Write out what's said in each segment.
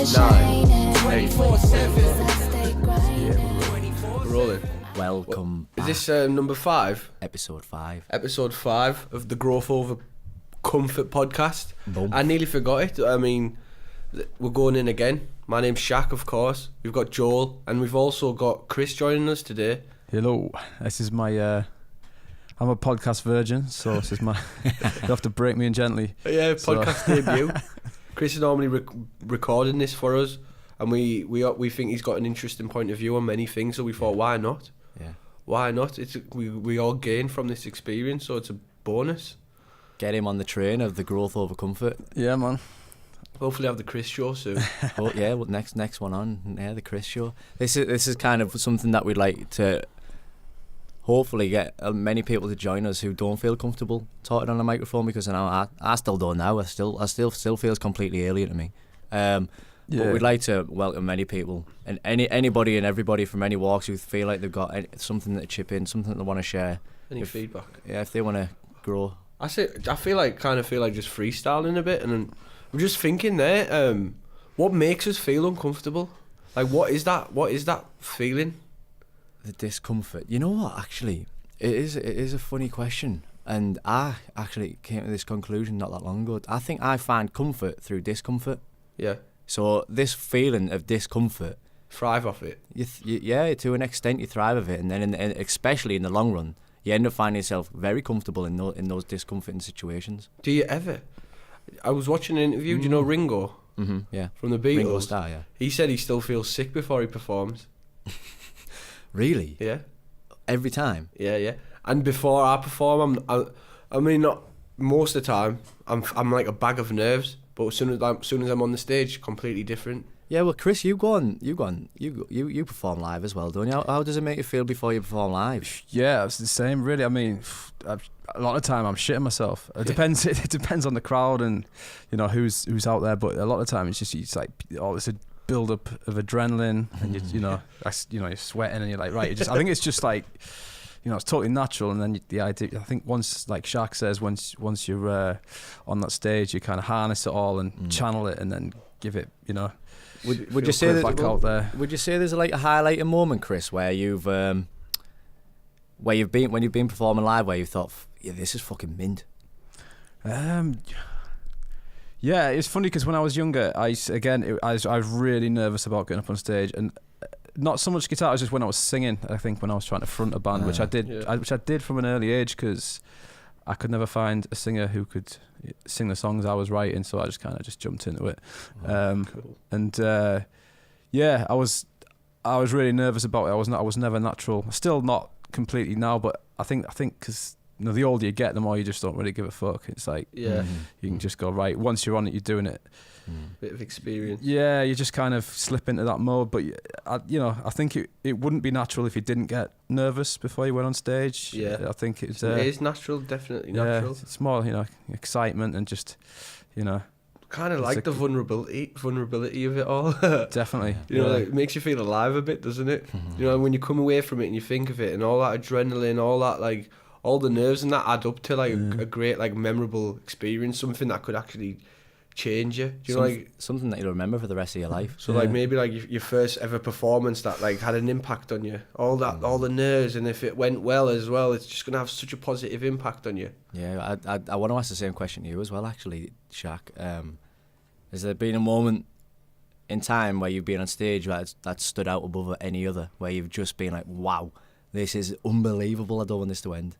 9, 8. 24/7. Yeah, we're rolling. Welcome back. Is this number 5? Episode 5. Episode 5 of the Growth Over Comfort podcast. Boom. I nearly forgot it. I mean, we're going in again. My name's Shakk, of course. We've got Joel, and we've also got Chris joining us today. Hello. This is my. I'm a podcast virgin, so this is my. You have to break me in gently. Yeah, podcast debut. Chris is normally recording this for us, and we think he's got an interesting point of view on many things. So we thought, why not? Yeah. Why not? We all gain from this experience, so it's a bonus. Get him on the train of the Growth Over Comfort. Yeah, man. Hopefully have the Chris show soon. Oh yeah, well, next one on. Yeah, the Chris show. This is kind of something that we'd like to hopefully get many people to join us who don't feel comfortable talking on a microphone, because I still don't now. I still feels completely alien to me. But we'd like to welcome many people and anybody and everybody from any walks who feel like they've got something to chip in, something they want to share. Any feedback? Yeah, if they want to grow. I feel like just freestyling a bit, and I'm just thinking there. What makes us feel uncomfortable? Like, what is that feeling? The discomfort. You know what? Actually, it is a funny question, and I actually came to this conclusion not that long ago. I think I find comfort through discomfort. Yeah. So this feeling of discomfort, thrive off it. Yeah, to an extent you thrive of it, and then especially in the long run, you end up finding yourself very comfortable in those discomforting situations. Do you ever? I was watching an interview. Do you know Ringo? Mm-hmm. Yeah. From the Beatles. Ringo Starr. Yeah. He said he still feels sick before he performs. Really? Yeah. Every time? Yeah. And before I perform, I mean, not most of the time. I'm like a bag of nerves. But as soon as I'm on the stage, completely different. Yeah, well, Chris, you perform live as well, don't you? How does it make you feel before you perform live? Yeah, it's the same, really. I mean, a lot of the time I'm shitting myself. It depends. It depends on the crowd and who's out there. But a lot of the time it's like it's a build up of adrenaline, and you're sweating, and you're like, right. I think it's just like. It's totally natural, and then the idea. I think once, like Shakk says, once you're on that stage, you kind of harness it all and channel it, and then give it. Would you say back out there? Would you say there's like a highlighting moment, Chris, where you've been performing live, where you thought, yeah, this is fucking mint? Yeah, it's funny because when I was younger, I was really nervous about getting up on stage, and not so much guitar. It was just when I was singing. I think when I was trying to front a band, which I did from an early age, because I could never find a singer who could sing the songs I was writing, so I just kind of jumped into it. Cool. And I was really nervous about it. I was never natural. Still not completely now, but I think because the older you get, the more you just don't really give a fuck. It's like you can just go, right, once you're on it, you're doing it. Bit of experience. Yeah, you just kind of slip into that mode. But I think it wouldn't be natural if you didn't get nervous before you went on stage. Yeah, I think it is natural, definitely natural. It's more excitement and just kind of like the vulnerability of it all. Definitely. Like, it makes you feel alive a bit, doesn't it? When you come away from it and you think of it and all that adrenaline, all that, like, all the nerves and that add up to like a great, like, memorable experience, something that could actually change you. Something that you'll remember for the rest of your life. So like maybe like your first ever performance that like had an impact on you, all the nerves, and if it went well as well, it's just gonna have such a positive impact on you. Yeah, I want to ask the same question to you as well, actually, Shakk. Has there been a moment in time where you've been on stage that stood out above any other, where you've just been like, wow, this is unbelievable, I don't want this to end?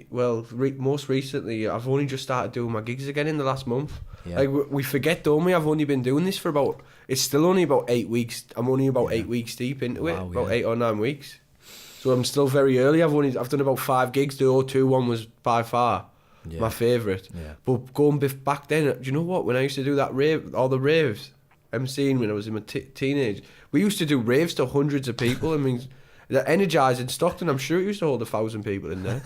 Well, most recently, I've only just started doing my gigs again in the last month. Yeah. Like, we forget, don't we? I've only been doing this for it's still only about 8 weeks. I'm only about 8 weeks deep into it, about 8 or 9 weeks. So I'm still very early. I've done about 5 gigs. The O2 one was by far my favourite. Yeah. But going back then, do you know what? When I used to do that all the raves, MCing when I was in my teenage, we used to do raves to hundreds of people. I mean, the Energize in Stockton, I'm sure it used to hold 1,000 people in there.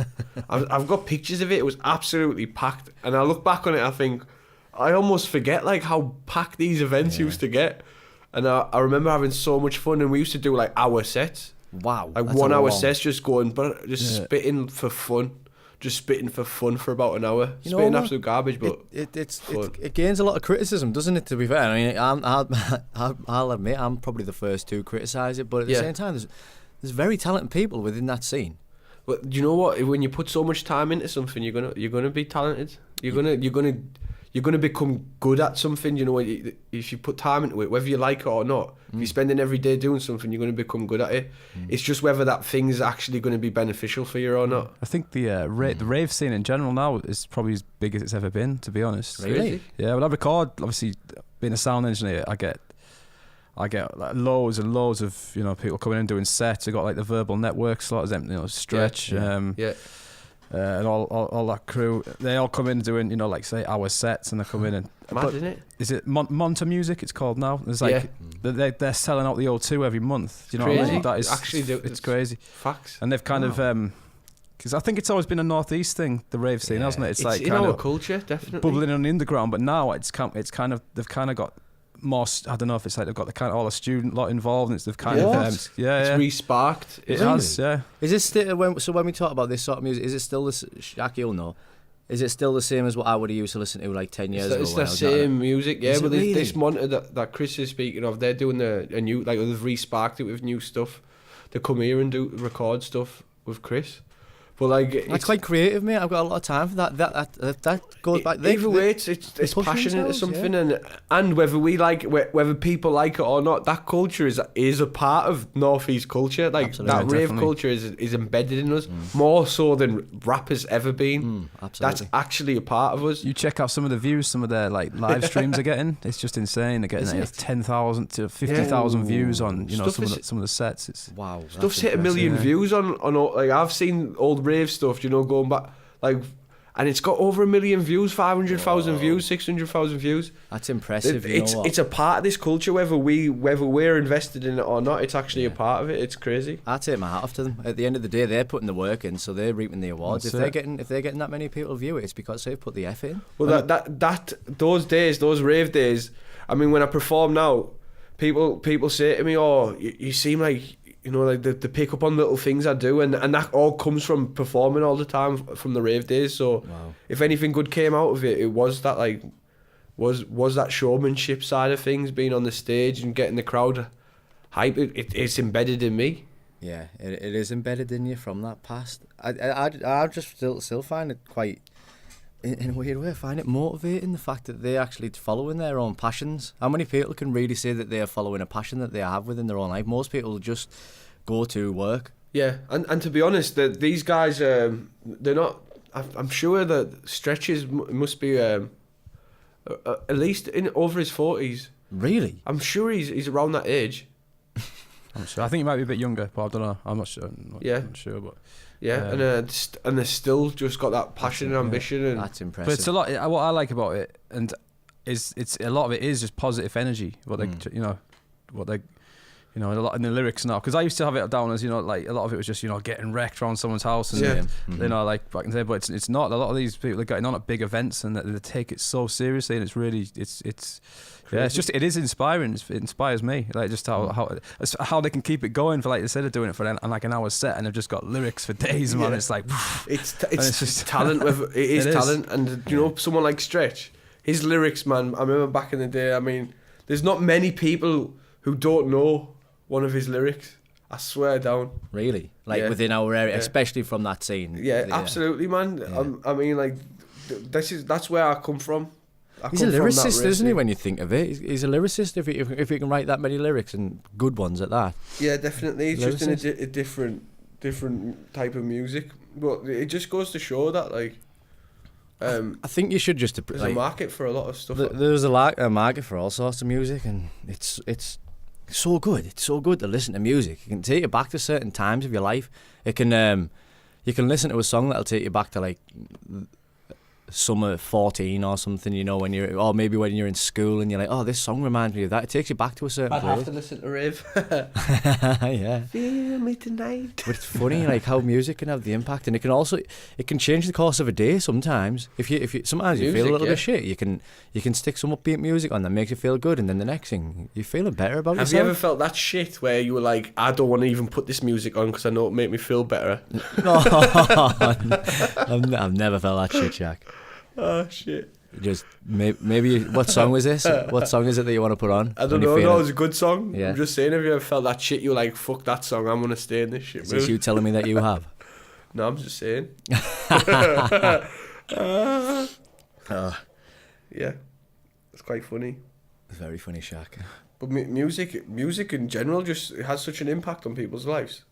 I've got pictures of it. It was absolutely packed. And I look back on it, I think, I almost forget like how packed these events used to get. And I remember having so much fun, and we used to do like hour sets. Wow. Like 1 hour sets, just going, but just spitting for fun. just spitting for fun for about an hour. You know Spitting what? absolute garbage, but it gains a lot of criticism, doesn't it? To be fair, I mean, I'll admit I'm probably the first to criticise it, but at the same time, there's very talented people within that scene. But do you know what? When you put so much time into something, you're gonna be talented. You're gonna become good at something. You know, if you put time into it, whether you like it or not, if you're spending every day doing something, you're gonna become good at it. It's just whether that thing's actually gonna be beneficial for you or not. I think the rave scene in general now is probably as big as it's ever been, to be honest. Really? Yeah. Well, I record. Obviously, being a sound engineer, I get like loads and loads of people coming in doing sets. I got like the Verbal Network slot, Stretch, and all that crew. They all come in doing like say hour sets, and they come in and. Mad, isn't it? Is it Monta Music? It's called now. It's like they're selling out the O2 every month. Do you know what I mean? That is actually it's crazy. Facts. And they've kind of because I think it's always been a northeast thing, the rave scene, hasn't it? It's like in kind our of culture, definitely bubbling on the underground. But now it's kind of they've kind of got more. I don't know if it's like they've got the kind of all the student lot involved. And they've kind of it's re-sparked. It has, yeah. Is it still when we talk about this sort of music? Is it still this? Shakk, you'll know. Is it still the same as what I would have used to listen to like 10 years ago? It's the same music, yeah. But really? this monitor that Chris is speaking of, they're doing a new, like they've re-sparked it with new stuff. They come here and record stuff with Chris. But like, that's quite creative, mate. I've got a lot of time for that. That goes back. Either way, it's passion into something, and whether we like whether people like it or not, that culture is a part of Northeast culture. Like absolutely, that rave culture is embedded in us more so than rap has ever been. Absolutely, that's actually a part of us. You check out some of the views, some of their like live streams are getting. It's just insane. They're getting like 10,000 to 50,000 views on some of the sets. It's wow. Stuff's hit 1 million views on like I've seen old rave stuff, going back like, and it's got over 1 million views, 500,000 views, 600,000 views. That's impressive. It's a part of this culture, whether we're invested in it or not. It's actually a part of it. It's crazy. I take my hat off to them. At the end of the day, they're putting the work in, so they're reaping the awards. If they're getting that many people view it, it's because they've put the effort in. Well, those days, those rave days. I mean, when I perform now, people say to me, "Oh, you seem like." Like they pick up on little things I do, and that all comes from performing all the time from the rave days. So if anything good came out of it, it was that was that showmanship side of things, being on the stage and getting the crowd hype. It's embedded in me. Yeah, it is embedded in you from that past. I just still find it quite, in a weird way, I find it motivating, the fact that they're actually following their own passions. How many people can really say that they are following a passion that they have within their own life? Most people just go to work. Yeah, and to be honest, these guys, they're not. I'm sure that Stretches must be at least over his 40s. Really? I'm sure he's around that age. I'm sure. I think he might be a bit younger, but I don't know. I'm not sure. I'm not sure, but. Yeah, and they still just got that passion and ambition, and that's impressive. But it's a lot. What I like about it, and it's a lot of it is just positive energy. What they, a lot in the lyrics now. Because I used to have it down as like a lot of it was just getting wrecked around someone's house, and like back in the day. But it's not. A lot of these people are getting on at big events, and they take it so seriously, and it's really it's. Yeah, it is inspiring. It inspires me, like just how they can keep it going for, like, instead of doing it for like an hour set, and they've just got lyrics for days, man. It's like it's just talent. It is talent, and someone like Stretch, his lyrics, man. I remember back in the day. I mean, there's not many people who don't know one of his lyrics. I swear down. Really, within our area, especially from that scene. Yeah, absolutely, man. Yeah. I mean, like, that's where I come from. He's a lyricist, isn't he, when you think of it? He's a lyricist if he can write that many lyrics, and good ones at that. Yeah, definitely. It's just in a different type of music. But it just goes to show that, like... I think you should just... There's a market for a lot of stuff. There's a market for all sorts of music, and it's so good. It's so good to listen to music. It can take you back to certain times of your life. It can... you can listen to a song that'll take you back to, like... summer 14 or something, you know, or maybe when you're in school and you're like, oh, this song reminds me of that. It takes you back to a certain I'd place. have to listen to Riv. Yeah. Feel me tonight. But it's funny, like how music can have the impact, and it can change the course of a day sometimes. If you sometimes you feel a little bit shit, you can stick some upbeat music on that makes you feel good, and then the next thing you're feeling better about yourself. Have you ever felt that shit where you were like, I don't want to even put this music on because I know it'll make me feel better? No, I've never felt that shit, Shakk. Oh shit. Just maybe what song was this? What song is it that you want to put on? I don't know. No, it's a good song. Yeah. I'm just saying, have you ever felt that shit? You're like, fuck that song. I'm gonna stay in this shit. Is this you telling me that you have? No, I'm just saying. Yeah, it's quite funny. It's very funny, Shakk. But music in general just has such an impact on people's lives.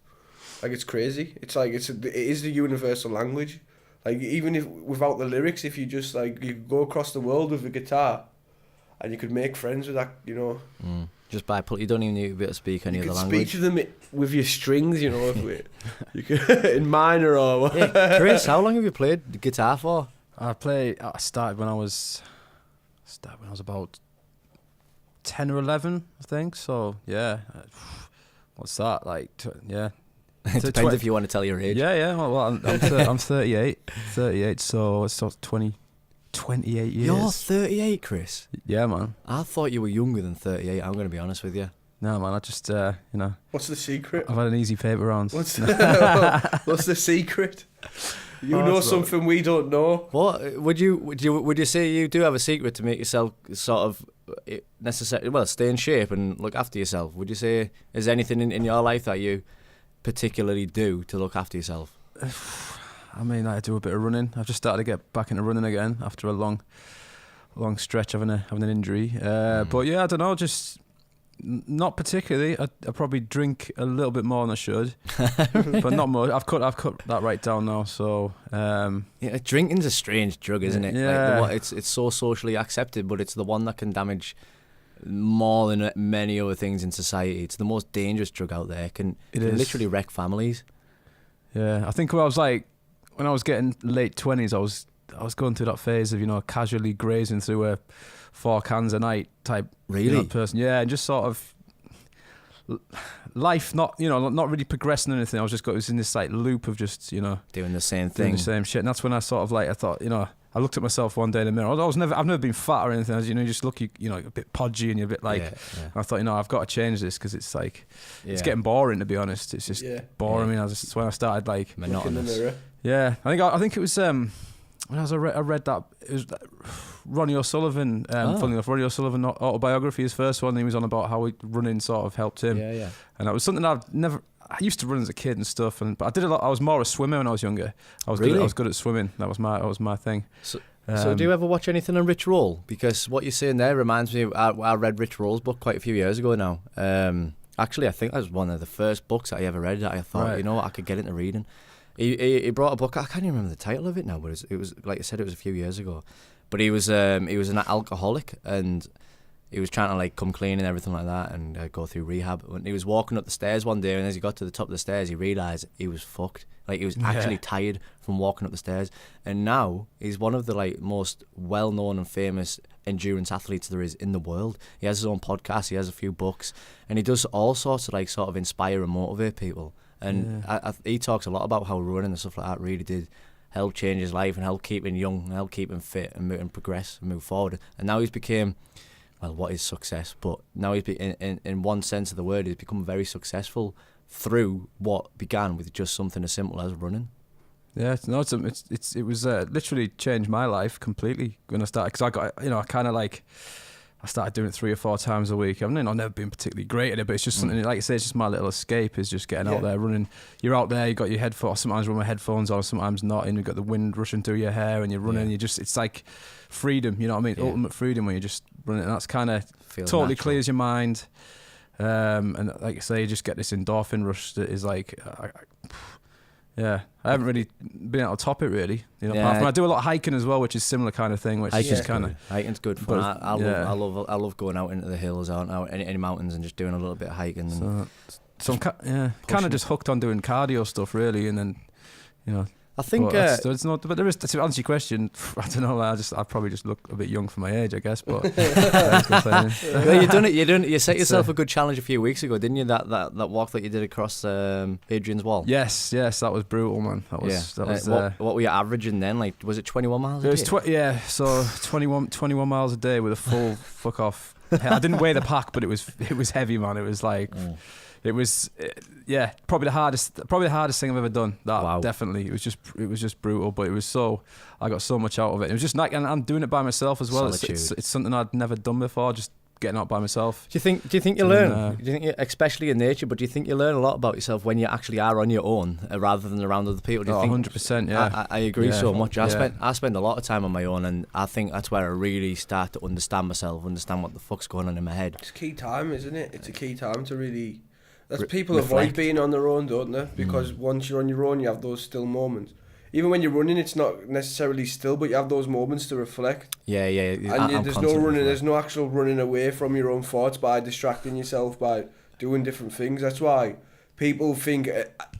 Like, it's crazy. It's like it is the universal language. Like, even if without the lyrics, if you just like you go across the world with a guitar, and you could make friends with that, you know. Just by you don't even need to be able to speak any other language. Speak to them with your strings, you know. You could in minor or. Hey, Chris, how long have you played the guitar for? I started when I was about 10 or 11, I think. So yeah, what's that like? Yeah. It depends if you want to tell your age. Yeah. Well, I'm 38, so it's 28 years. You're 38, Chris? Yeah, man. I thought you were younger than 38, I'm going to be honest with you. No, man, I just, you know. What's the secret? I've had an easy paper round. What's the secret? You know something we don't know. What would you say you do have a secret to make yourself sort of stay in shape and look after yourself? Would you say is there anything in your life that you particularly do to look after yourself? I mean, I do a bit of running. I've just started to get back into running again after a long stretch having an injury. But yeah, I don't know, just not particularly. I probably drink a little bit more than I should, but not much. I've cut that right down now. So yeah, drinking's a strange drug, isn't it? Yeah. Like it's so socially accepted, but it's the one that can damage more than many other things in society. It's the most dangerous drug out there. It can literally wreck families. Yeah, I think when I was getting late 20s, I was going through that phase of, you know, casually grazing through 4 cans a night type person. Yeah, and just sort of life not really progressing or anything. I was in this like loop of just, you know, doing the same doing thing, the same shit. And that's when I sort of like, I thought, you know, I looked at myself one day in the mirror. I've never been fat or anything. As you know, you just look, you know, a bit podgy and you're a bit like. Yeah. I thought, you know, I've got to change this because it's like, it's getting boring, to be honest. It's just boring. Yeah. I mean, it's when I started like monotonous. Yeah, I think it was when I read that, it was Ronnie O'Sullivan. Funny enough, Ronnie O'Sullivan autobiography, his first one. He was on about how running sort of helped him. Yeah. And that was something I used to run as a kid and stuff, but I did a lot. I was more a swimmer when I was younger. I was good at swimming. That was my thing. So do you ever watch anything on Rich Roll? Because what you're saying there reminds me of I read Rich Roll's book quite a few years ago now. Actually, I think that was one of the first books that I ever read that I thought, you know what, I could get into reading. He brought a book. I can't even remember the title of it now, but it was like I said, it was a few years ago. But he was an alcoholic, and he was trying to like come clean and everything like that, and go through rehab. When he was walking up the stairs one day, and as he got to the top of the stairs, he realised he was fucked. Like, he was actually tired from walking up the stairs. And now he's one of the like most well-known and famous endurance athletes there is in the world. He has his own podcast. He has a few books, and he does all sorts of like sort of inspire and motivate people. And he talks a lot about how running and stuff like that really did help change his life and help keep him young and help keep him fit and progress and move forward. And now he's became, well, what is success? But now he's in one sense of the word, he's become very successful through what began with just something as simple as running. Yeah, it was literally changed my life completely when I started, because I started doing it 3 or 4 times a week. I've never been particularly great at it, but it's just something, like I say, it's just my little escape, is just getting out there, running. You're out there, you got your headphones, sometimes run with headphones on, sometimes not, and you've got the wind rushing through your hair, and you're running, and it's like freedom, you know what I mean? Yeah. Ultimate freedom when you're just running, and that's kind of totally natural. Clears your mind. And like I say, you just get this endorphin rush that is like, I haven't really been able to top it, really. You know, apart from I do a lot of hiking as well, which is similar kind of thing. Which is kind of hiking's good fun. I love going out into the hills, out any mountains, and just doing a little bit of hiking. So I'm kind of just hooked on doing cardio stuff, really, and then, you know. I think there's no, but there is, to answer your question, I don't know. I probably just look a bit young for my age, I guess. But well, you set yourself a good challenge a few weeks ago, didn't you? That walk that you did across Adrian's Wall. Yes, that was brutal, man. That was. What were you averaging then? Like, was it 21 miles? It was so 21 miles a day with a full fuck off. I didn't weigh the pack, but it was heavy, man. It was like. It was, probably the hardest thing I've ever done. Definitely, it was just brutal. But I got so much out of it. It was just like, and I'm doing it by myself as well. It's something I'd never done before. Just getting out by myself. Do you think you learn? Do you think, especially in nature, but do you think you learn a lot about yourself when you actually are on your own rather than around other people? Do you think? 100%. Yeah, I agree so much. I spend a lot of time on my own, and I think that's where I really start to understand myself, understand what the fuck's going on in my head. It's key time, isn't it? It's a key time to really. That's people avoid being on their own, don't they? Because once you're on your own, you have those still moments. Even when you're running, it's not necessarily still, but you have those moments to reflect. Yeah. And there's no running. There's no actual running away from your own thoughts by distracting yourself by doing different things. That's why people think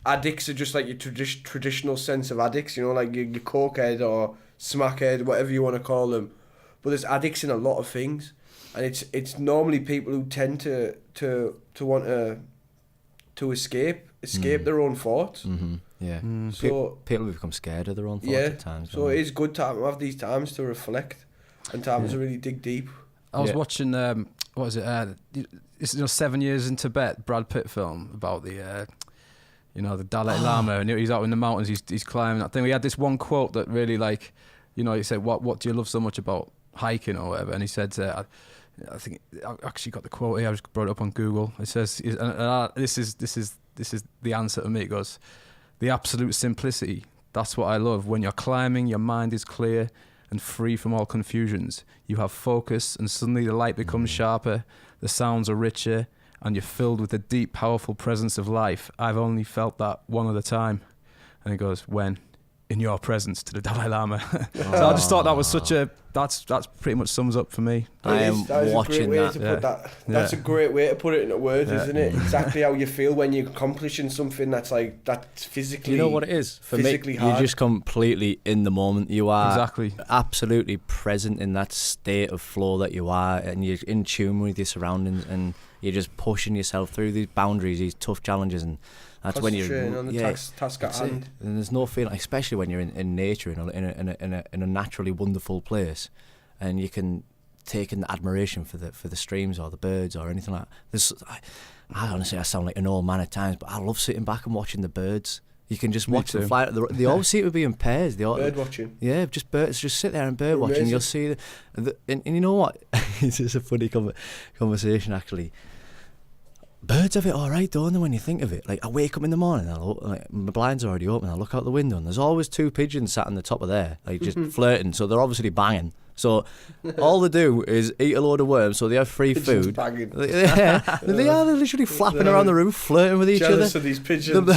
addicts are just like your traditional sense of addicts. You know, like your cokehead or smackhead, whatever you want to call them. But there's addicts in a lot of things, and it's normally people who tend to want to escape their own thoughts. Mm-hmm. Yeah. So people become scared of their own thoughts at times. So it is good to have these times to reflect and times to really dig deep. I was watching what was it? It's 7 Years in Tibet, Brad Pitt film about the the Dalai Lama, and he's out in the mountains. He's climbing that thing. We had this one quote that really he said, "What do you love so much about hiking or whatever?" And he said. I think I actually got the quote here. I just brought it up on Google. It says, "This is the answer to me." It goes, "The absolute simplicity. That's what I love. When you're climbing, your mind is clear and free from all confusions. You have focus, and suddenly the light becomes sharper. The sounds are richer, and you're filled with the deep, powerful presence of life. I've only felt that one other time." And he goes, "When? In your presence," to the Dalai Lama. So I just thought that was that's pretty much sums up for me. I am watching that. That's a great way to put it into words, isn't it? Exactly how you feel when you're accomplishing something that's physically. You know what it is for me? Hard. You're just completely in the moment. You are exactly absolutely present in that state of flow that you are, and you're in tune with your surroundings, and you're just pushing yourself through these boundaries, these tough challenges, and. That's when you're on the task at hand. And there's no feeling, especially when you're in nature, in a naturally wonderful place, and you can take in the admiration for the streams or the birds or anything like that. I honestly, I sound like an old man at times, but I love sitting back and watching the birds. You can just watch them fly. They always seem to be in pairs. Bird watching. Yeah, just birds. Just sit there and bird watching. You'll see and you know what? It's just a funny conversation actually. Birds have it all right, don't they, when you think of it? Like, I wake up in the morning, my blinds are already open, I look out the window, and there's always two pigeons sat on the top of there, like, just flirting, so they're obviously banging. So, all they do is eat a load of worms, so they have free pigeons food. Banging. They're literally flapping around the roof, flirting with each other. Jealous of these pigeons.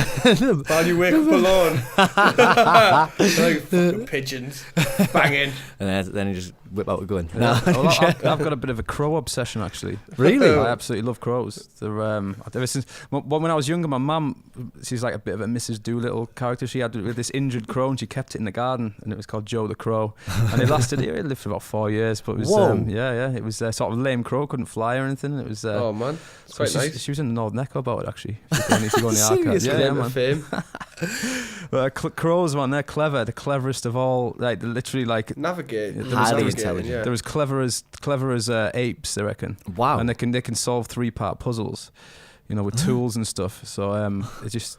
While you wake up alone. Like, fucking pigeons. Banging. And then you just whip out a gun. Yeah. Well, I've got a bit of a crow obsession, actually. Really? I absolutely love crows. They're, ever since when I was younger, my mum, she's like a bit of a Mrs. Doolittle character. She had this injured crow, and she kept it in the garden, and it was called Joe the Crow. And it lived for about 4 years, but it was it was sort of a lame crow, couldn't fly or anything. It was oh man, it's quite nice. She was in the Northern Echo about it actually. If you go in the archives, man. Fame. Crows, man, they're clever, the cleverest of all. Like they're literally like navigate. Highly intelligent. They're as clever as apes, they reckon. Wow. And they can solve 3-part puzzles, with tools and stuff. So it's just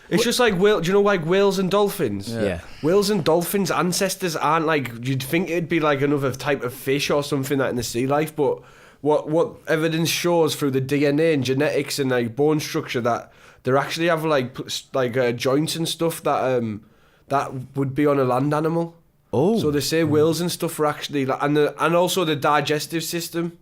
It's just like do you know like whales and dolphins? Yeah. Whales and dolphins' ancestors aren't like you'd think it'd be like another type of fish or something like in the sea life, but what evidence shows through the DNA and genetics and like bone structure that they actually have like joints and stuff that would be on a land animal. Oh. So they say whales and stuff are actually and also the digestive system.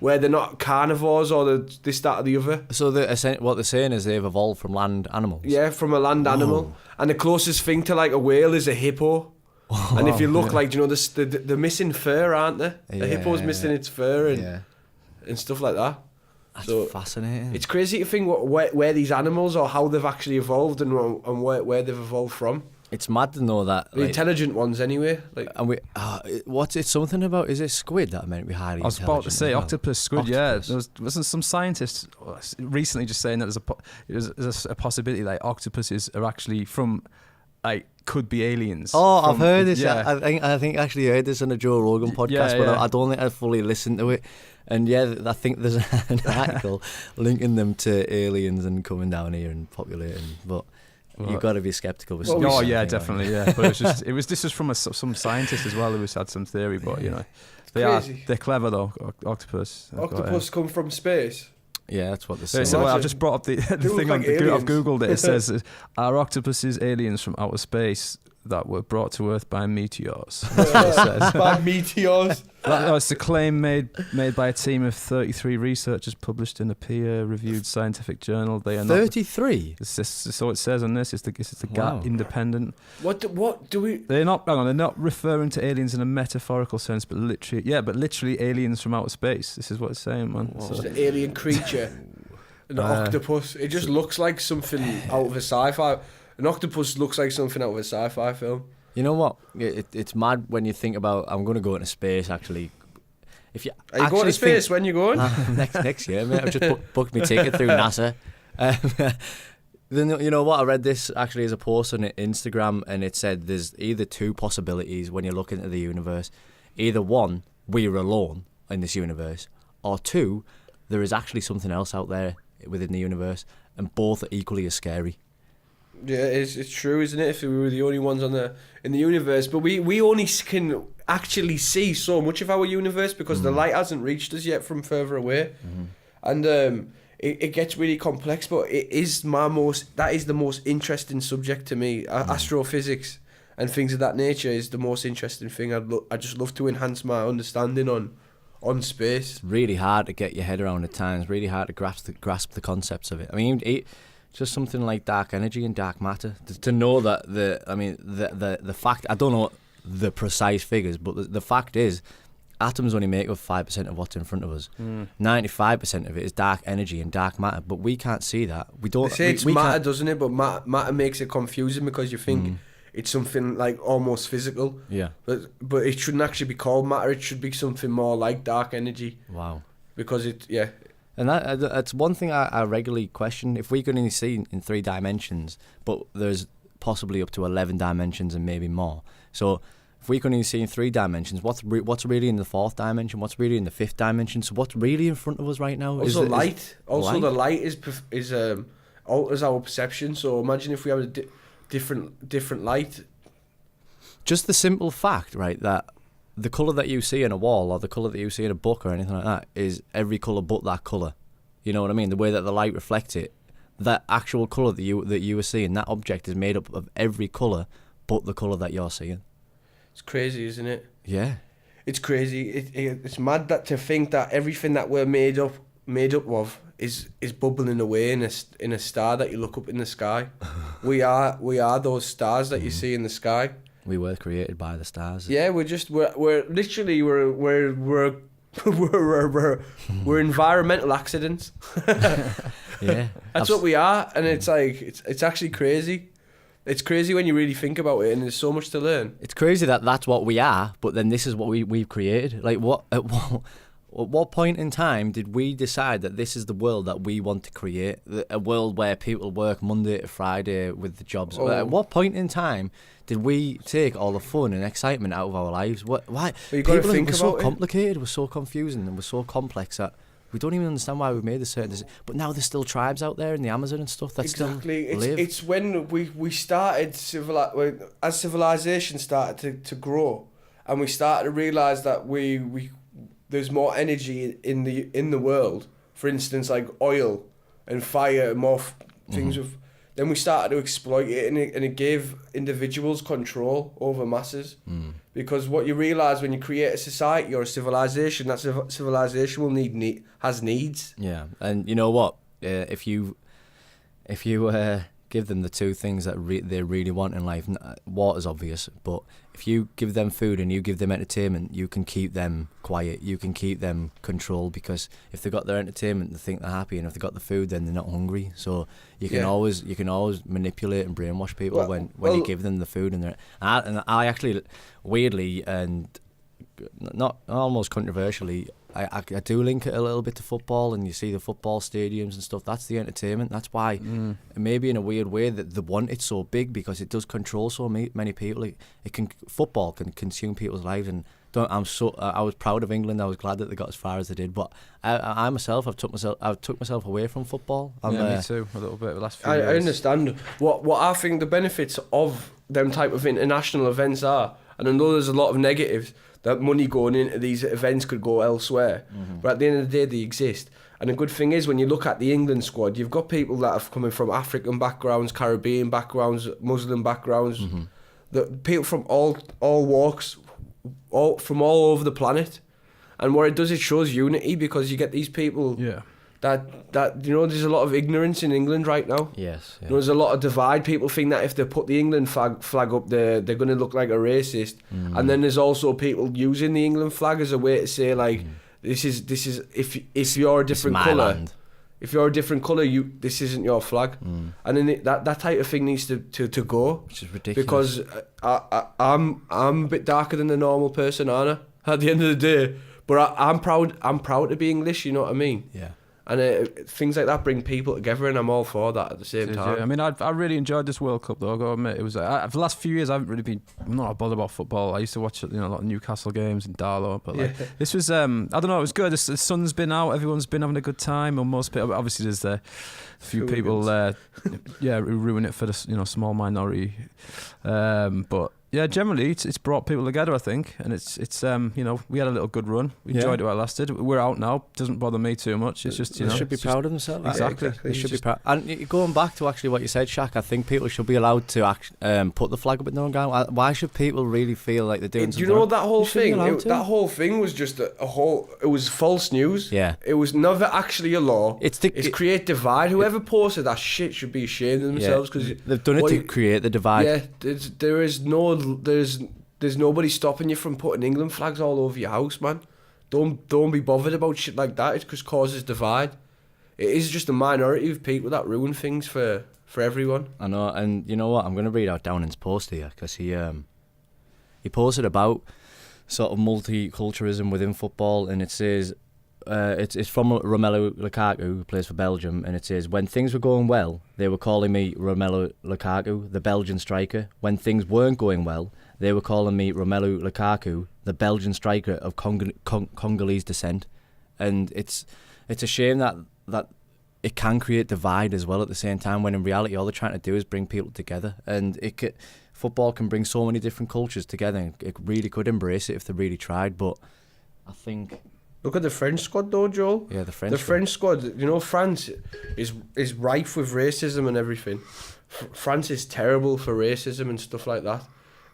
Where they're not carnivores or this, that, or the other. So what they're saying is they've evolved from land animals. Yeah, from a land animal. And the closest thing to like a whale is a hippo. And if you look they're missing fur, aren't they? The hippo's missing its fur and stuff like that. That's fascinating. It's crazy to think where these animals or how they've actually evolved and where they've evolved from. It's mad to know that. The intelligent ones, anyway. And what's it? Something about? Is it squid that meant to be highly? I was about to say octopus, squid. Octopus. Yeah, wasn't some scientists recently just saying that there's a possibility that octopuses are actually from, like, could be aliens. Oh, I've heard this. Yeah. I think I actually heard this on a Joe Rogan podcast, but I don't think I fully listened to it. And yeah, I think there's an article linking them to aliens and coming down here and populating, but. You've got to be skeptical with something. Oh yeah, definitely, yeah. But this was from some scientist as well who had some theory, but you know, they're clever though. Octopus. Octopus come from space. Yeah, that's what they say. So I've just brought up the thing on. I've googled it. It says, "Are octopuses aliens from outer space that were brought to Earth by meteors?" That's what it says. By meteors. It's a claim made by a team of 33 researchers published in a peer-reviewed scientific journal. They are 33. So it says on this. It's the GATT independent. What do we? They're not. Hang on. They're not referring to aliens in a metaphorical sense, but literally aliens from outer space. This is what it's saying, man. It's an alien creature. An octopus. It just looks like something out of a sci-fi. An octopus looks like something out of a sci-fi film. You know what? It's mad when you think about. I'm going to go into space. Actually, are you going to space when you're going? Next year, mate. I've just booked my ticket through NASA. Then you know what? I read this actually as a post on Instagram, and it said there's either two possibilities when you look into the universe. Either one, we're alone in this universe, or two, there is actually something else out there within the universe, and both are equally as scary. Yeah, it's true, isn't it? If we were the only ones in the universe, but we only can actually see so much of our universe because the light hasn't reached us yet from further away, and it gets really complex. But that is the most interesting subject to me. Astrophysics and things of that nature is the most interesting thing. I just love to enhance my understanding on space. It's really hard to get your head around at times. Really hard to grasp the concepts of it. I mean, just something like dark energy and dark matter. To know that the fact, I don't know the precise figures, but the fact is, atoms only make up 5% of what's in front of us. 95% of it is dark energy and dark matter, but we can't see that. We don't. They say it's matter, doesn't it? But matter makes it confusing because you think it's something like almost physical. Yeah. But it shouldn't actually be called matter. It should be something more like dark energy. Wow. Because And that's one thing I regularly question. If we could only see in 3 dimensions, but there's possibly up to 11 dimensions and maybe more. So if we could only see in 3 dimensions, what's really in the 4th dimension? What's really in the 5th dimension? So what's really in front of us right now? Also, light. The light is alters our perception. So imagine if we have a different light. Just the simple fact, right, that the colour that you see in a wall or the colour that you see in a book or anything like that is every colour but that colour. You know what I mean? The way that the light reflects it, that actual colour that you were seeing, that object is made up of every colour but the colour that you're seeing. It's crazy, isn't it? Yeah. It's crazy. It's mad to think that everything that we're made up of is bubbling away in a star that you look up in the sky. we are those stars that you see in the sky. We were created by the stars. Yeah, we're literally we're environmental accidents. Yeah, that's what we are, and it's like it's actually crazy. It's crazy when you really think about it, and there's so much to learn. It's crazy that that's what we are, but then this is what we've created. Like at what point in time did we decide that this is the world that we want to create? A world where people work Monday to Friday with the jobs. Oh. At what point in time did we take all the fun and excitement out of our lives? Why? People are so complicated, we're so confusing, and we're so complex that we don't even understand why we made this certain decision. But now there's still tribes out there in the Amazon and stuff that still live. It's when we started as civilization started to grow, and we started to realise that we there's more energy in the world. For instance, like oil and fire and more things with. Then we started to exploit it, and it gave individuals control over masses. Because what you realise when you create a society or a civilization, that civilization will has needs. Yeah, and you know what? If you get give them the two things that they really want in life. Water's obvious, but if you give them food and you give them entertainment, you can keep them quiet, you can keep them controlled, because if they've got their entertainment, they think they're happy, and if they've got the food, then they're not hungry. So you can always manipulate and brainwash people when you give them the food. And I actually, weirdly and not almost controversially, I do link it a little bit to football, and you see the football stadiums and stuff. That's the entertainment. That's why, maybe in a weird way, that they want it so big, because it does control so many people. Football can consume people's lives, and I was proud of England. I was glad that they got as far as they did. But I myself, I've took myself away from football. Me too, a little bit the last few years. I understand what I think the benefits of them type of international events are, and I know there's a lot of negatives. That money going into these events could go elsewhere. But at the end of the day, they exist. And the good thing is, when you look at the England squad, you've got people that are coming from African backgrounds, Caribbean backgrounds, Muslim backgrounds, the people from all walks, from all over the planet. And what it does, it shows unity, because you get these people that there's a lot of ignorance in England right now. Yes. Yeah. There's a lot of divide. People think that if they put the England flag up, they're going to look like a racist. And then there's also people using the England flag as a way to say, like, this is if you're a different colour, if you're a different colour, this isn't your flag. And then that type of thing needs to go, which is ridiculous. Because I'm a bit darker than the normal person, aren't I? At the end of the day, but I'm proud to be English. You know what I mean? Yeah. And things like that bring people together, and I'm all for that at the same time. Yeah. I mean, I really enjoyed this World Cup, though. I got to admit, it was for the last few years I'm not bothered about football. I used to watch a lot of Newcastle games in Darlow, but this was I don't know, it was good. The sun's been out, everyone's been having a good time, or most people. Obviously, there's a few people who ruin it for the small minority, but. Yeah, generally it's brought people together, I think, and it's we had a little good run. We enjoyed it while it lasted. We're out now. Doesn't bother me too much. It's just they should be proud of themselves. Exactly. They should be proud. And going back to actually what you said, Shakk, I think people should be allowed to put the flag up at their own ground. Why should people really feel like they're doing something? Do you know that whole thing? That whole thing was just a whole. It was false news. Yeah. It was never actually a law. It's create divide. Whoever posted that shit should be ashamed of themselves, because they've done it to create the divide. Yeah. There's nobody stopping you from putting England flags all over your house, man. Don't be bothered about shit like that. It just causes divide. It is just a minority of people that ruin things for everyone. I know, and you know what? I'm going to read out Downing's post here, because he posted about sort of multiculturalism within football, and it says it's from Romelu Lukaku, who plays for Belgium, and it says, when things were going well, they were calling me Romelu Lukaku, the Belgian striker. When things weren't going well, they were calling me Romelu Lukaku, the Belgian striker of Congolese descent. And it's a shame that it can create divide as well at the same time, when in reality all they're trying to do is bring people together. And football can bring so many different cultures together, and it really could embrace it if they really tried. But I think... Look at the French squad, though, Joel. Yeah, the French squad. France is rife with racism and everything. France is terrible for racism and stuff like that.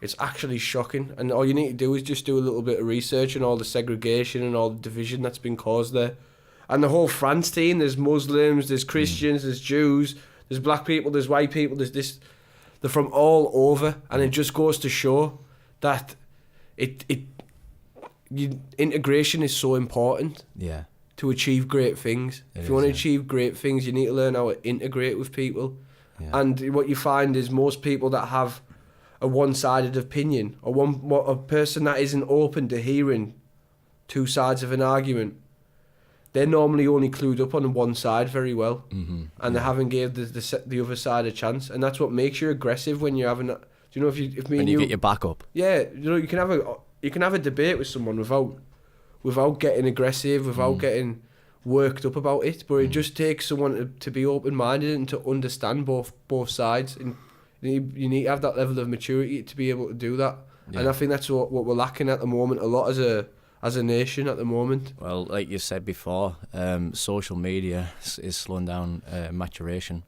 It's actually shocking, and all you need to do is just do a little bit of research on all the segregation and all the division that's been caused there. And the whole France team, there's Muslims, there's Christians, there's Jews, there's black people, there's white people, there's this. They're from all over, and it just goes to show that integration is so important. Yeah. To achieve great things. If you want to achieve great things, you need to learn how to integrate with people. Yeah. And what you find is most people that have a one-sided opinion, or a person that isn't open to hearing two sides of an argument, they're normally only clued up on one side very well, and they haven't gave the other side a chance, and that's what makes you aggressive when you're having. Do you know if me and you get your back up? Yeah, you can have a debate with someone without getting aggressive, without getting worked up about it, but it just takes someone to be open-minded and to understand both sides, and you need to have that level of maturity to be able to do that. Yeah. And I think that's what we're lacking at the moment a lot as a nation at the moment. Well, like you said before, social media is slowing down maturation,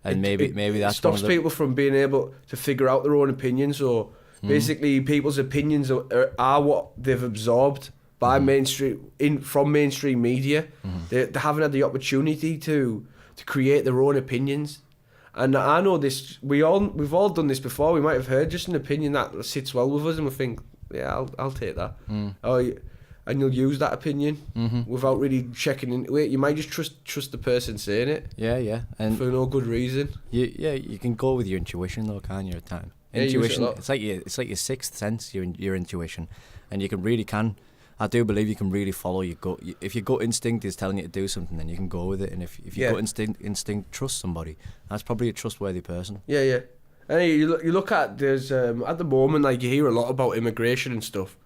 and maybe that stops people from being able to figure out their own opinions. Or basically, people's opinions are what they've absorbed by from mainstream media. They haven't had the opportunity to create their own opinions. And I know this. We've all done this before. We might have heard just an opinion that sits well with us, and we think, yeah, I'll take that. And you'll use that opinion without really checking into it. You might just trust the person saying it. Yeah, and for no good reason. You can go with your intuition though, can't you? At time, intuition. It's like your sixth sense. Your intuition, and you can. I do believe you can really follow your gut. If your gut instinct is telling you to do something, then you can go with it. And if your gut instinct trusts somebody, that's probably a trustworthy person. Yeah. And you look at there's at the moment, like, you hear a lot about immigration and stuff.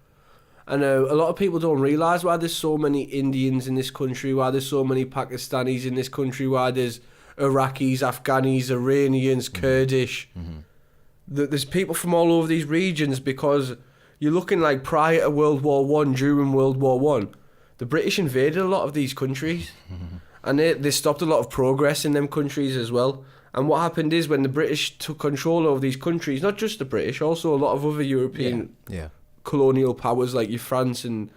And a lot of people don't realise why there's so many Indians in this country, why there's so many Pakistanis in this country, why there's Iraqis, Afghanis, Iranians, Kurdish. There's people from all over these regions, because you're looking like prior to World War One, during World War One, the British invaded a lot of these countries, and they stopped a lot of progress in them countries as well. And what happened is, when the British took control over these countries, not just the British, also a lot of other European colonial powers like your France and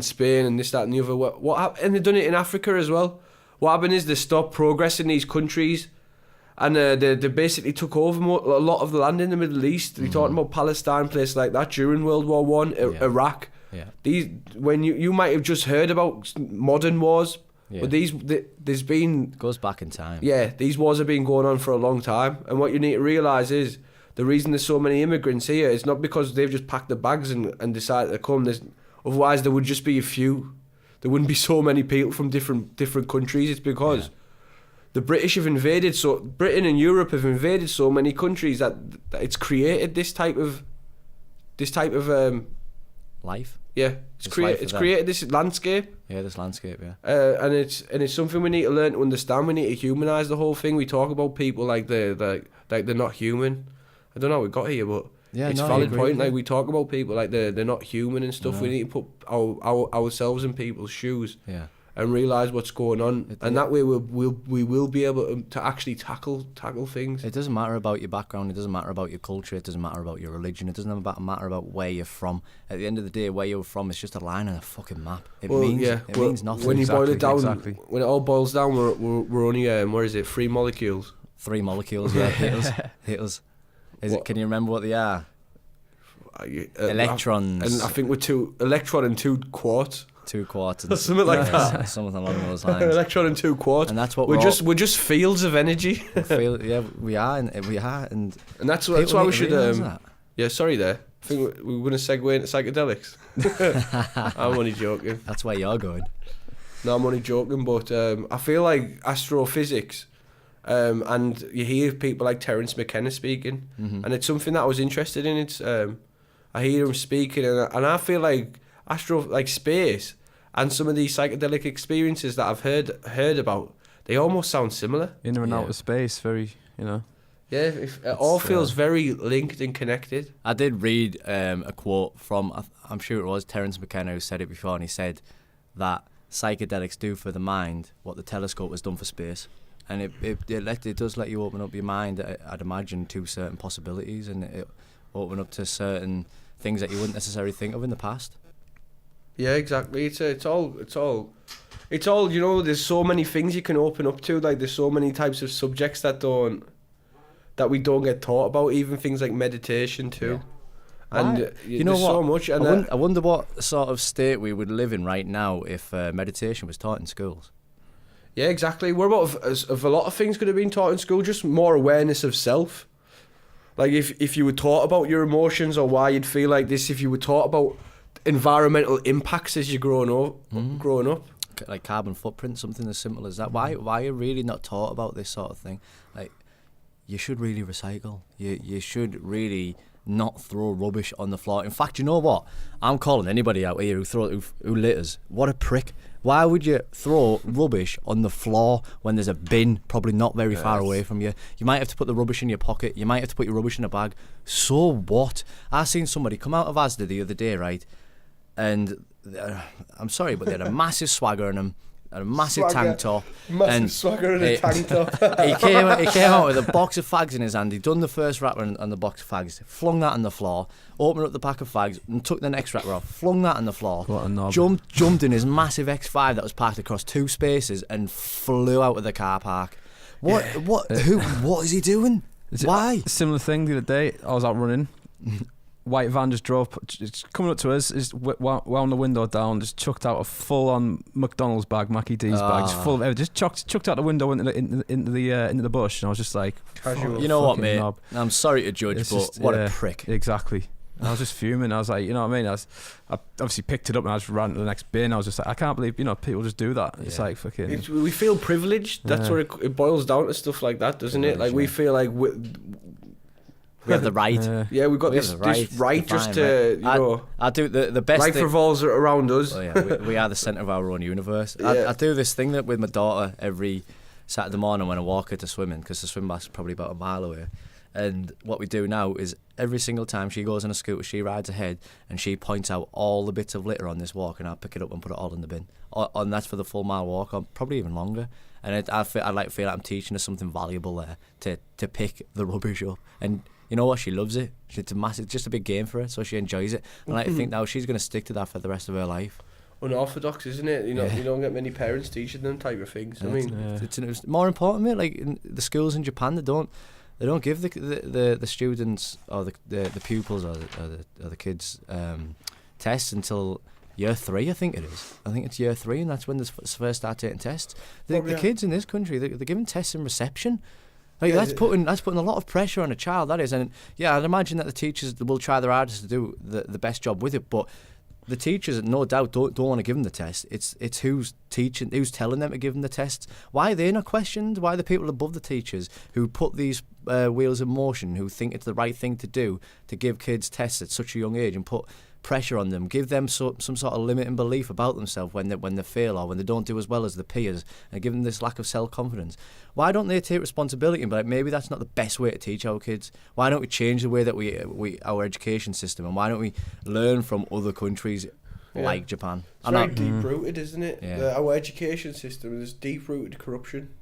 Spain and this, that and the other. What happened? And they've done it in Africa as well. What happened is they stopped progress in these countries, and they basically took over a lot of the land in the Middle East. They're talking about Palestine, places like that during World War One, Iraq. Yeah. These, when you might have just heard about modern wars, but there's been, goes back in time. Yeah, these wars have been going on for a long time, and what you need to realise is, the reason there's so many immigrants here is not because they've just packed their bags and decided to come. Otherwise, there would just be a few. There wouldn't be so many people from different countries. It's because the British have invaded. So Britain and Europe have invaded so many countries that it's created this type of life. Yeah, it's created this landscape. Yeah, this landscape. Yeah, and it's something we need to learn to understand. We need to humanise the whole thing. We talk about people like they're not human. I don't know how we got here, but it's a valid point. Like, we talk about people like they're not human and stuff. We need to put ourselves in people's shoes, and realise what's going on, and that way we will be able to actually tackle things. It doesn't matter about your background. It doesn't matter about your culture. It doesn't matter about your religion. It doesn't matter about where you're from. At the end of the day, where you're from is just a line on a fucking map. It means nothing. When you boil it down, when it all boils down, we're only where is it? 3 molecules. 3 molecules. Yeah, hit us. Can you remember what they are? Electrons. And I think we're 2 electron and 2 quarks. 2 quarks. Or something like that. Something along those lines. Electron and 2 quarks. And that's what we're just fields of energy. We are, and that's why we should. Yeah, sorry there. I think we're going to segue into psychedelics. I'm only joking. That's where you're going. No, I'm only joking, but I feel like astrophysics. And you hear people like Terence McKenna speaking, and it's something that I was interested in. It's I hear him speaking, and I feel like space and some of these psychedelic experiences that I've heard about, they almost sound similar. Inner and outer space, very, Yeah, it all feels very linked and connected. I did read a quote from, I'm sure it was Terence McKenna who said it before, and he said that psychedelics do for the mind what the telescope has done for space. And it does let you open up your mind, I'd imagine, to certain possibilities, and it open up to certain things that you wouldn't necessarily think of in the past. Yeah, exactly. It's all. You know, there's so many things you can open up to. Like, there's so many types of subjects that we don't get taught about. Even things like meditation too. Yeah. And you know there's what? So much. And I wonder what sort of state we would live in right now if meditation was taught in schools. Yeah, exactly. What about if a lot of things could have been taught in school? Just more awareness of self. Like, if you were taught about your emotions or why you'd feel like this, if you were taught about environmental impacts as you're growing up. Like carbon footprint, something as simple as that. Why are you really not taught about this sort of thing? Like, you should really recycle. You should really not throw rubbish on the floor. In fact, you know what? I'm calling anybody out here who litters. What a prick. Why would you throw rubbish on the floor when there's a bin probably not very far away from you? You might have to put the rubbish in your pocket. You might have to put your rubbish in a bag. So what? I seen somebody come out of Asda the other day, right? And I'm sorry, but they had a massive swagger in them. A massive tank top. Massive swagger in a tank top. he came out with a box of fags in his hand. He'd done the first wrapper on the box of fags, flung that on the floor, opened up the pack of fags and took the next wrapper off, flung that on the floor, jumped in his massive X5 that was parked across 2 spaces and flew out of the car park. What? Who? What is he doing? Why? Similar thing the other day. I was out running. White van just drove, just coming up to us, just wound the window down, just chucked out a full-on McDonald's bag, Mackie D's bag, just full of everything, just chucked out the window into the bush, and I was just like, you know what, mate? Knob. I'm sorry to judge, but just, what a prick. Exactly. And I was just fuming. I was like, you know what I mean? I obviously picked it up and I just ran to the next bin. I was just like, I can't believe, people just do that. It's like fucking. We feel privileged. That's what it boils down to, stuff like that, doesn't it? Like we feel like we have the right. We've got this right just to, I do the best life thing. revolves around us. Oh, yeah, we are the centre of our own universe. I do this thing that with my daughter every Saturday morning when I walk her to swimming, because the swim bath's probably about a mile away. And what we do now is every single time she goes on a scooter, she rides ahead and she points out all the bits of litter on this walk, and I pick it up and put it all in the bin. And that's for the full mile walk, or probably even longer. And I feel like I'm teaching her something valuable there to pick the rubbish up. And you know what? She loves it. It's just a big game for her, so she enjoys it. And I think now she's going to stick to that for the rest of her life. Unorthodox, isn't it? You don't get many parents teaching them type of things. Yeah, it's more important, mate. Like in the schools in Japan, they don't give the students or the pupils or the kids tests until year 3, I think it is. I think it's year 3, and that's when they first start taking tests. The kids in this country, they're giving tests in reception. Like that's putting a lot of pressure on a child. That is, and I'd imagine that the teachers will try their hardest to do the best job with it, but the teachers, no doubt, don't want to give them the test. It's who's teaching, who's telling them to give them the tests. Why are they not questioned? Why are the people above the teachers who put these wheels in motion, who think it's the right thing to do to give kids tests at such a young age and put pressure on them, give them some sort of limiting belief about themselves when they fail or when they don't do as well as the peers, and give them this lack of self-confidence? Why don't they take responsibility and be like, maybe that's not the best way to teach our kids? Why don't we change the way that we our education system, and why don't we learn from other countries like Japan? It's very deep-rooted, isn't it? Yeah. Our education system is deep-rooted corruption.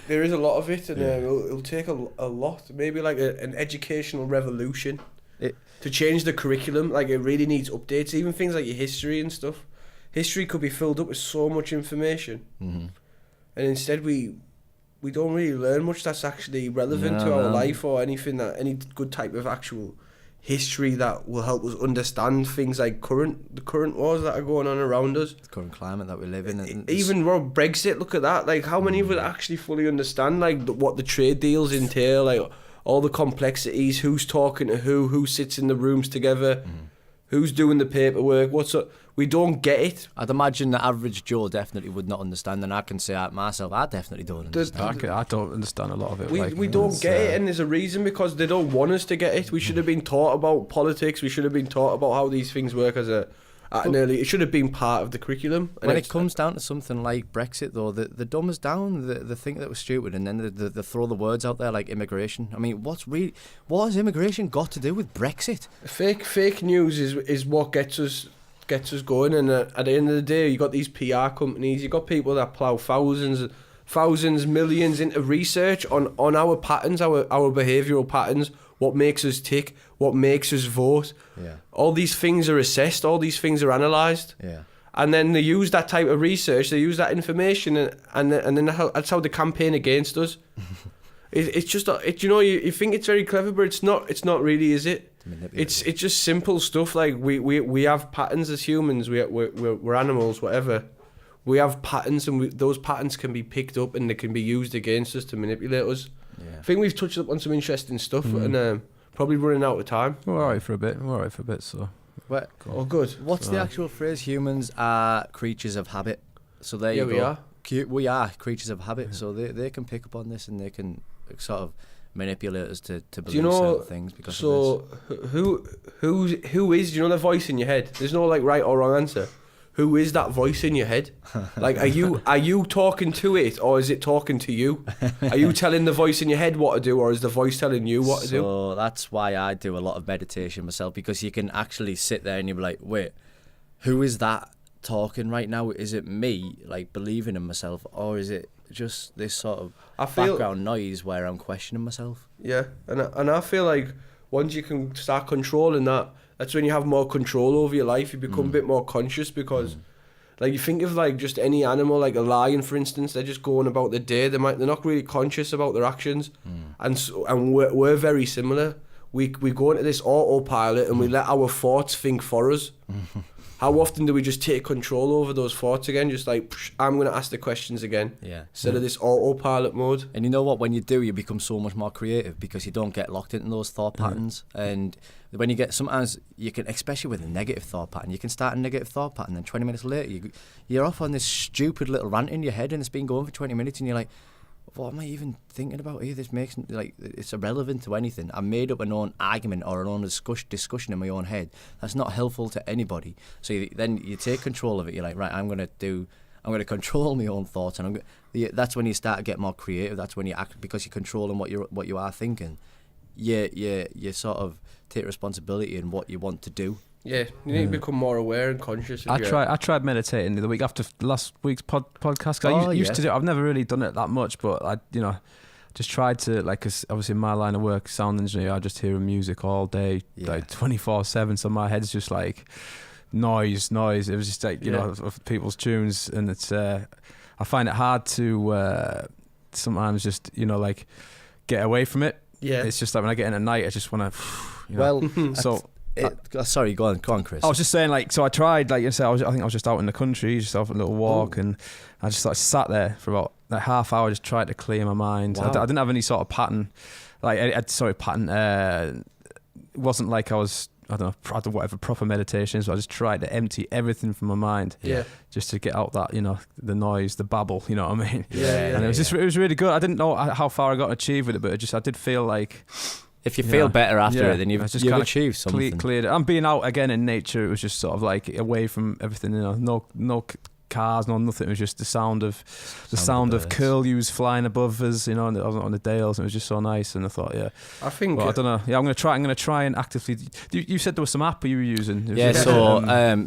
There is a lot of it, and it'll take a lot, maybe like an educational revolution to change the curriculum. Like it really needs updates, even things like your history and stuff. History could be filled up with so much information, and instead we don't really learn much that's actually relevant to our life, or any good type of actual history that will help us understand things like the current wars that are going on around us, the current climate that we live in. Even Brexit, look at that. Like how many of us actually fully understand like what the trade deals entail, like all the complexities, who's talking to who sits in the rooms together, who's doing the paperwork, we don't get it. I'd imagine the average Joe definitely would not understand, and I can say myself, I definitely don't understand. I don't understand a lot of it. We don't get it, and there's a reason, because they don't want us to get it. We should have been taught about politics. We should have been taught about how these things work it should have been part of the curriculum. When it comes down to something like Brexit, though, the dumb us down, the think that was stupid, and then they throw the words out there like immigration. I mean, what has immigration got to do with Brexit? Fake news is what gets us going, and at the end of the day, you got these PR companies, you got people that plough thousands, millions into research on our patterns, our behavioural patterns, what makes us tick, what makes us vote. Yeah. All these things are assessed, all these things are analysed. Yeah. And then they use that type of research, they use that information, and then that's how they campaign against us. It's just, you think it's very clever, but it's not really, is it? It's just simple stuff. Like we have patterns as humans. We're animals, whatever. We have patterns, and those patterns can be picked up and they can be used against us to manipulate us. Yeah. I think we've touched up on some interesting stuff, and probably running out of time. We're alright for a bit. So. Oh, good. What's the actual phrase? Humans are creatures of habit. So there you go. We are creatures of habit. Yeah. So they can pick up on this, and they can sort of manipulate us to believe certain things because of this. Who is the voice in your head? There's no like right or wrong answer. Who is that voice in your head? Like, are you talking to it, or is it talking to you? Are you telling the voice in your head what to do, or is the voice telling you what to do? So that's why I do a lot of meditation myself, because you can actually sit there and you'll be like, wait, who is that talking right now? Is it me, like, believing in myself, or is it just this sort of background noise where I'm questioning myself? Yeah, and I feel like once you can start controlling that, that's when you have more control over your life. You become a bit more conscious, because Like you think of like just any animal, like a lion, for instance. They're just going about their day. They're not really conscious about their actions, and we're very similar. We go into this autopilot and we let our thoughts think for us. How often do we just take control over those thoughts again? Just like, I'm going to ask the questions again. Yeah. Instead of this autopilot mode. And you know what? When you do, you become so much more creative because you don't get locked into those thought patterns. And when you get, sometimes you can, especially with a negative thought pattern, you can start a negative thought pattern, then 20 minutes later, you're off on this stupid little rant in your head and it's been going for 20 minutes and you're like, what am I even thinking about here? This makes, like, it's irrelevant to anything. I made up an own argument or an own discussion in my own head. That's not helpful to anybody. So then you take control of it. You're like, right, I'm going to control my own thoughts, and that's when you start to get more creative. That's when you act, because you're controlling what you are thinking. You sort of take responsibility in what you want to do. Yeah, you need to become more aware and conscious. I tried meditating the week after last week's podcast. I used to do it. I've never really done it that much, but I just tried to, like, 'cause obviously in my line of work, sound engineer, I just hear music all day, like 24/7. So my head's just like noise. It was just like, you know, of people's tunes, and it's I find it hard to sometimes just, you know, like get away from it. Yeah, it's just like when I get in at night, I just want to. Sorry, go on, Chris. I was just saying, like, so I tried, like you said, I think I was just out in the country, just off a little walk, and I just like sat there for about like half hour, just tried to clear my mind. Wow. I didn't have any sort of pattern, like, it wasn't like I was, I don't know, whatever proper meditation is, but I just tried to empty everything from my mind, just to get out that, you know, the noise, the babble, you know what I mean? And it was really good. I didn't know how far I got to achieve with it, but I did feel like, if you feel better after it, then you've achieved something. Cleared it. I'm being out again in nature. It was just sort of like away from everything. You know, no cars, no nothing. It was just the sound of curlews flying above us. You know, on the dales. And it was just so nice. And I thought, I think. Well, I don't know. Yeah, I'm gonna try and actively. You said there was some app you were using. So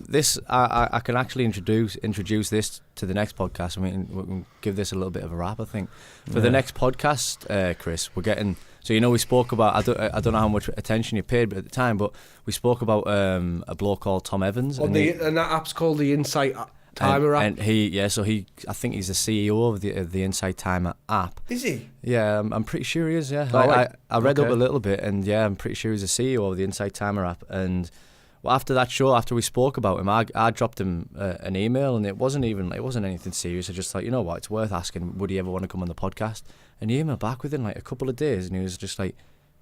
this I can actually introduce this to the next podcast. I mean, we can give this a little bit of a wrap. I think for the next podcast, Chris, we're getting. So, you know, we spoke about, I don't know how much attention you paid at the time, but we spoke about a bloke called Tom Evans. And that app's called the Insight Timer app. And I think he's the CEO of the Insight Timer app. Is he? Yeah, I'm pretty sure he is, yeah. I read up a little bit, and yeah, I'm pretty sure he's the CEO of the Insight Timer app. And well, after that show, after we spoke about him, I dropped him an email, and it wasn't anything serious. I just thought, you know what, it's worth asking, would he ever want to come on the podcast? And he emailed back within like a couple of days, and he was just like,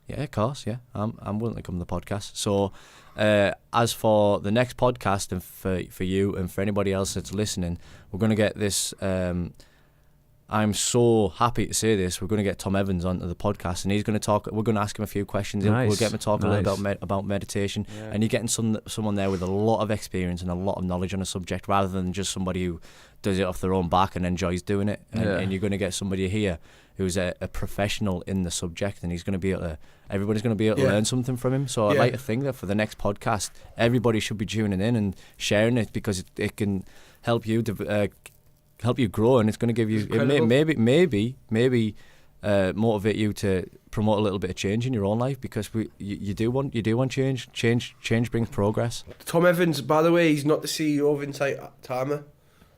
yeah, of course, yeah, I'm willing to come on the podcast. So as for the next podcast, and for you and for anybody else that's listening, we're going to get this, I'm so happy to say this, we're going to get Tom Evans onto the podcast, and he's going to talk, we're going to ask him a few questions. Nice. We'll get him to talk a little about meditation, and you're getting someone there with a lot of experience and a lot of knowledge on a subject, rather than just somebody who does it off their own back and enjoys doing it. And you're going to get somebody here who's a professional in the subject, and he's going to be able to, everybody's going to be able to learn something from him. So I'd like to think that for the next podcast, everybody should be tuning in and sharing it, because it can help you grow, and it's going to give you, maybe motivate you to promote a little bit of change in your own life, because you do want change. Change brings progress. Tom Evans, by the way, he's not the CEO of Insight Timer,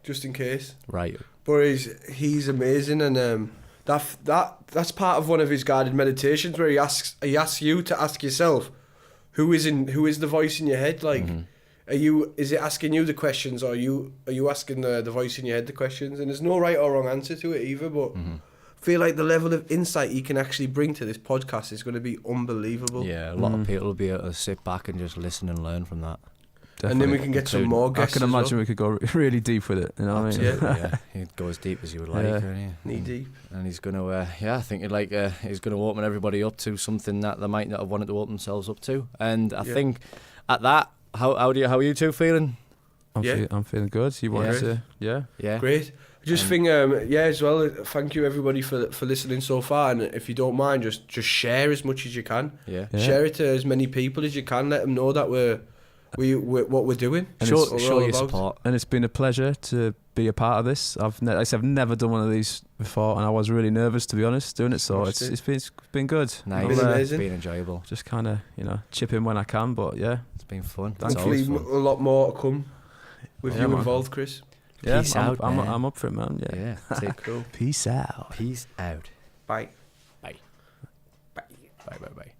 just in case. Right. But he's amazing, and that's part of one of his guided meditations, where he asks you to ask yourself, who is the voice in your head? Like, is it asking you the questions, or are you asking the voice in your head the questions? And there's no right or wrong answer to it either, but I feel like the level of insight he can actually bring to this podcast is going to be unbelievable. Yeah, a lot of people will be able to sit back and just listen and learn from that. Definitely. And then we can get some more guests. I can imagine we could go really deep with it. You know what I mean? Yeah. He'd go as deep as you would like. Knee deep. And he's going to, I think he's going to open everybody up to something that they might not have wanted to open themselves up to. And I think at that, how are you two feeling? I'm feeling good. You want to? Yeah. Great. I just think, as well, thank you everybody for listening so far. And if you don't mind, just share as much as you can. Yeah. Share it to as many people as you can. Let them know that we're what we're doing. And show your support. And it's been a pleasure to be a part of this. I've never done one of these before, and I was really nervous, to be honest, doing it. So it's been good. Nice. It's been amazing. It's been enjoyable. Just kind of chip in when I can, but yeah, it's been fun. Hopefully a lot more to come with you involved, Chris. Yeah, Peace out, man. I'm up for it, man. Yeah. Take cool. Peace out. Peace out. Bye. Bye. Bye. Bye. Bye. Bye.